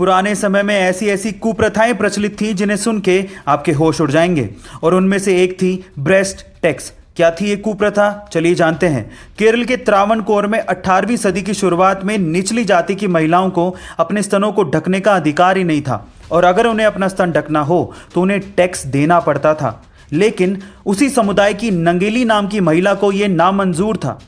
पुराने समय में ऐसी ऐसी कुप्रथाएं प्रचलित थी जिन्हें सुन के आपके होश उड़ जाएंगे, और उनमें से एक थी ब्रेस्ट टैक्स। क्या थी ये कुप्रथा, चलिए जानते हैं। केरल के त्रावणकोर में 18वीं सदी की शुरुआत में निचली जाति की महिलाओं को अपने स्तनों को ढकने का अधिकार ही नहीं था, और अगर उन्हें अपना स्तन ढकना हो तो उन्हें टैक्स देना पड़ता था। लेकिन उसी समुदाय की नंगेली नाम की महिला को यह नामंजूर था।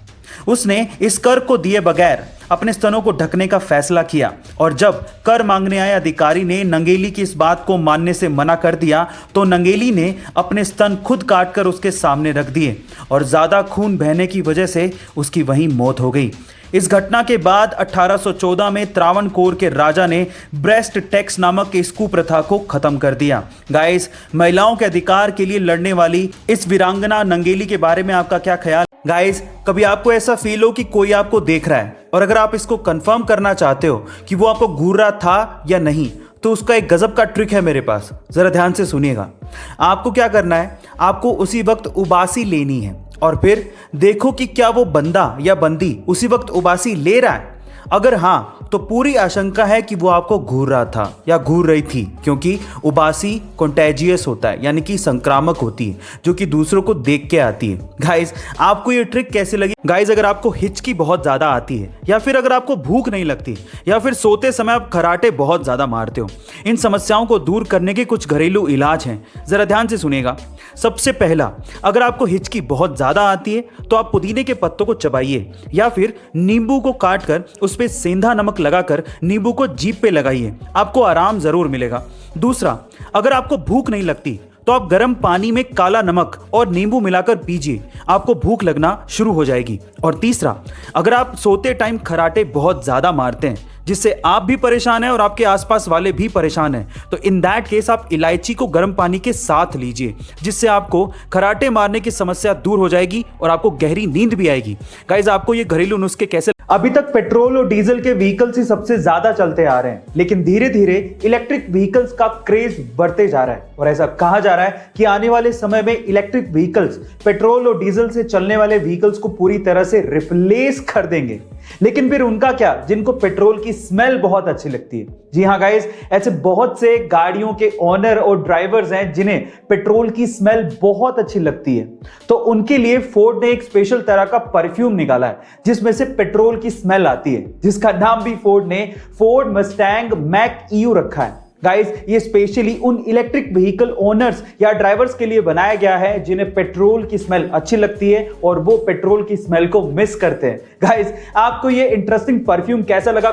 उसने इस कर को दिए बगैर अपने स्तनों को ढकने का फैसला किया, और जब कर मांगने आए अधिकारी ने नंगेली की इस बात को मानने से मना कर दिया तो नंगेली ने अपने स्तन खुद काटकर उसके सामने रख दिए, और ज्यादा खून बहने की वजह से उसकी वहीं मौत हो गई। इस घटना के बाद 1814 में त्रावणकोर के राजा ने ब्रेस्ट टैक्स नामक इस कुप्रथा को खत्म कर दिया। गाइस, महिलाओं के अधिकार के लिए लड़ने वाली इस वीरांगना नंगेली के बारे में आपका क्या ख्याल? गाइस, कभी आपको ऐसा फील हो कि कोई आपको देख रहा है, और अगर आप इसको कंफर्म करना चाहते हो कि वो आपको घूर रहा था या नहीं, तो उसका एक गजब का ट्रिक है मेरे पास, जरा ध्यान से सुनिएगा। आपको क्या करना है, आपको उसी वक्त उबासी लेनी है, और फिर देखो कि क्या वो बंदा या बंदी उसी वक्त उबासी ले रहा है। अगर हाँ, तो पूरी आशंका है कि वो आपको घूर रहा था या घूर रही थी, क्योंकि उबासी कॉन्टेजियस होता है, यानी कि संक्रामक होती है, जो कि दूसरों को देख के आती है। गाइस, आपको ये ट्रिक कैसी लगी? गाइस, अगर आपको हिचकी बहुत ज्यादा आती है, या फिर अगर आपको भूख नहीं लगती, या फिर सोते समय आप खराटे बहुत ज्यादा मारते हो, इन समस्याओं को दूर करने के कुछ घरेलू इलाज हैं, जरा ध्यान से सुनिएगा। सबसे पहला, अगर आपको हिचकी बहुत ज्यादा आती है तो आप पुदीने के पत्तों को चबाइए, या फिर नींबू को काटकर उस पे सेंधा नमक लगाकर नींबू को जीभ पे लगाइए, आपको आराम जरूर मिलेगा। दूसरा, अगर आपको भूख नहीं लगती तो आप गर्म पानी में काला नमक और नींबू मिलाकर पीजिए, आपको भूख लगना शुरू हो जाएगी। और तीसरा, अगर आप सोते टाइम खराटे बहुत ज्यादा मारते हैं, जिससे आप भी परेशान हैं और आपके आसपास वाले भी परेशान हैं, तो इन दैट केस आप इलायची को गर्म पानी के साथ लीजिए, जिससे आपको खराटे मारने की समस्या दूर हो जाएगी और आपको गहरी नींद भी आएगी। गाइस, आपको ये घरेलू नुस्खे कैसे? अभी तक पेट्रोल और डीजल के व्हीकल्स ही सबसे ज्यादा चलते आ रहे हैं, लेकिन धीरे धीरे इलेक्ट्रिक व्हीकल्स का क्रेज बढ़ते जा रहा है, और ऐसा कहा जा रहा है कि आने वाले समय में इलेक्ट्रिक व्हीकल्स पेट्रोल और डीजल से चलने वाले व्हीकल्स को पूरी तरह से रिप्लेस कर देंगे। लेकिन फिर उनका क्या, जिनको पेट्रोल की स्मेल बहुत अच्छी लगती है? जी हां गाइस, ऐसे बहुत से गाड़ियों के ओनर और ड्राइवर्स हैं जिन्हें पेट्रोल की स्मेल बहुत अच्छी लगती है। तो उनके लिए फोर्ड ने एक स्पेशल तरह का परफ्यूम निकाला है जिसमें से पेट्रोल की स्मेल आती है, जिसका नाम भी फोर्ड ने फोर्ड मस्टैंग मैक ईयू रखा है। गाइस, ये स्पेशली उन इलेक्ट्रिक व्हीकल ओनर्स या ड्राइवर्स के लिए बनाया गया है जिन्हें पेट्रोल की स्मेल अच्छी लगती है और वो पेट्रोल की स्मेल को मिस करते हैं। गाइस, आपको ये इंटरेस्टिंग परफ्यूम कैसा लगा?